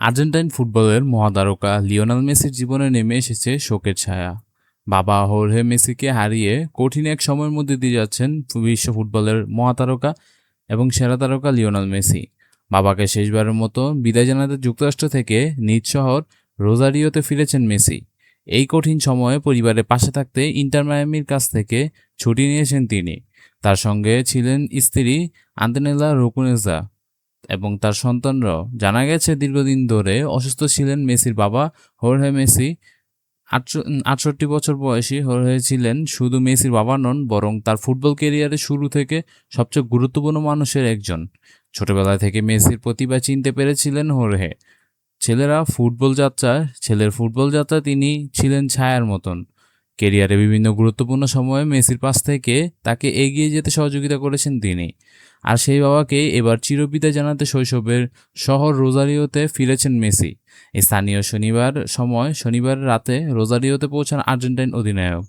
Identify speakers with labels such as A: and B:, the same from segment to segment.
A: Argentine ফুটবলের মহাতারকা Lionel মেসির জীবনে নেমে এসেছে শোকের ছায়া। বাবা হোর্হে মেসিকে হারিয়ে কঠিন এক সময়ের মধ্যে দিয়ে যাচ্ছেন বিশ্ব ফুটবলের মহাতারকা এবং সেরা তারকা লিওনেল মেসি। বাবাকে শেষবারের মতো বিদায় জানাতে যুক্তরাষ্ট্র থেকে নিজ শহর রোজারিওতে ফিরেছেন মেসি। এই কঠিন সময়ে পরিবারের পাশে থাকতে ইন্টার মায়ামির কাছ থেকে ছুটি নিয়েছেন তিনি। তার সঙ্গে ছিলেন স্ত্রী আন্তেনেলা রুকুনেজা এবং তার সন্তানরাও। জানা গেছে দীর্ঘদিন ধরে অসুস্থ ছিলেন মেসির বাবা হোর্হে মেসি। 68 বছর বয়সী হোর্হে ছিলেন শুধু মেসির বাবা নন, বরং তার ফুটবল ক্যারিয়ারের শুরু থেকে সবচেয়ে গুরুত্বপূর্ণ মানুষের একজন। ছোটবেলা থেকে মেসির প্রতিভা চিনতে পেরেছিলেন হোর্হে। ছেলের ফুটবল যাত্রা তিনি ছিলেন ছায়ার মতন। ক্যারিয়ারে বিভিন্ন গুরুত্বপূর্ণ সময়ে মেসির পাশ থেকে তাকে এগিয়ে যেতে সহযোগিতা করেছেন তিনি। আর সেই বাবাকে এবার চিরবিদায় জানাতে শৈশবের শহর রোজারিওতে ফিরেছেন মেসি। স্থানীয় শনিবার রাতে রোজারিওতে পৌঁছান আর্জেন্টাইন অধিনায়ক।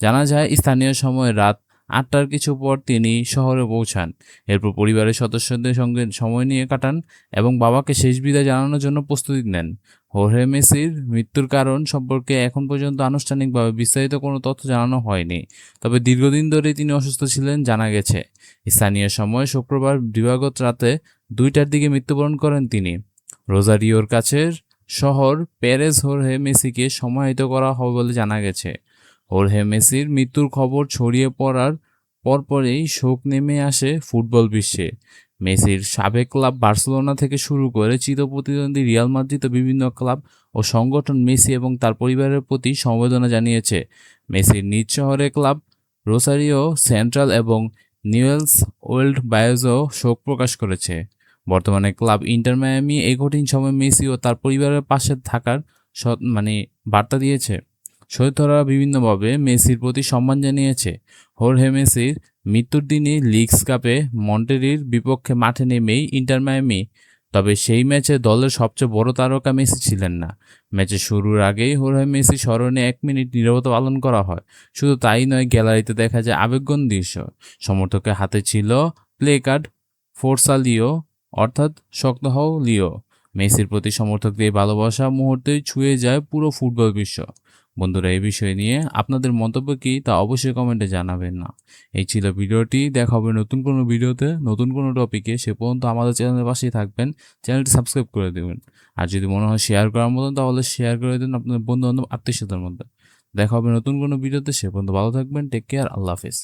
A: জানা যায় স্থানীয় সময় রাত 8টার কিছু পর তিনি শহরে পৌঁছান। এরপর পরিবারের সদস্যদের সঙ্গে সময় নিয়ে কাটান এবং বাবাকে শেষ বিদায় জানানোর জন্য প্রস্তুতি নেন। হোর্হে মেসির মৃত্যুর কারণ সম্পর্কে এখন পর্যন্ত আনুষ্ঠানিকভাবে বিস্তারিত কোনো তথ্য জানানো হয়নি, তবে দীর্ঘদিন ধরে তিনি অসুস্থ ছিলেন জানা গেছে। স্থানীয় সময় শুক্রবার দিবাগত রাতে 2টার দিকে মৃত্যুবরণ করেন তিনি। রোজারিওর কাছের শহর পেরেজ হোর্হে মেসিকে সমাহিত করা হবে বলে জানা গেছে। হোর্হে মেসির মৃত্যুর খবর ছড়িয়ে পড়ার পরপরই শোক নেমে আসে ফুটবল বিশ্বে। মেসির সাবেক ক্লাব বার্সেলোনা থেকে শুরু করে চিরপ্রতিদ্বন্দ্বী রিয়াল মাদ্রিদ ও বিভিন্ন ক্লাব ও সংগঠন মেসি এবং তার পরিবারের প্রতি সমবেদনা জানিয়েছে। মেসির নিজ শহরের ক্লাব রোসারিও সেন্ট্রাল এবং নিউয়েলস ওল্ড বায়োজও শোক প্রকাশ করেছে। বর্তমানে ক্লাব ইন্টার মায়ামি এই কঠিন সময় মেসি ও তার পরিবারের পাশে থাকার বার্তা দিয়েছে। শহীদরা বিভিন্নভাবে মেসির প্রতি সম্মান জানিয়েছে। হোর্হে মেসির মৃত্যুর দিনই লিগস কাপে মন্টেরির বিপক্ষে মাঠে নেমেই ইন্টার মায়ামি, তবে সেই ম্যাচে দলের সবচেয়ে বড় তারকা মেসি ছিলেন না। ম্যাচের শুরুর আগেই হোর্হে মেসি স্মরণে 1 মিনিট নীরবতা পালন করা হয়। শুধু তাই নয়, গ্যালারিতে দেখা যায় আবেগঘন দৃশ্য। সমর্থকের হাতে ছিল প্লে কার্ড ফোর্সা লিও, অর্থাৎ শক্ত হও লিও। মেসির প্রতি সমর্থকদের ভালোবাসা মুহূর্তেই ছুঁয়ে যায় পুরো ফুটবল বিশ্ব। বন্ধুরা, এই বিষয় নিয়ে আপনাদের মন্তব্য কি তা অবশ্যই কমেন্টে জানাবেন না। এই ছিল ভিডিওটি। দেখা হবে নতুন কোনো ভিডিওতে, নতুন কোনো টপিকে। সে পর্যন্ত আমাদের চ্যানেলের পাশেই থাকবেন, চ্যানেলটি সাবস্ক্রাইব করে দেবেন। আর যদি মনে হয় শেয়ার করার মতন, তাহলে শেয়ার করে দেন আপনাদের বন্ধু বান্ধব আত্মীয় স্বজনের মধ্যে। দেখা হবে নতুন কোনো ভিডিওতে। সে পর্যন্ত ভালো থাকবেন। Take care. আল্লাহ হাফেজ।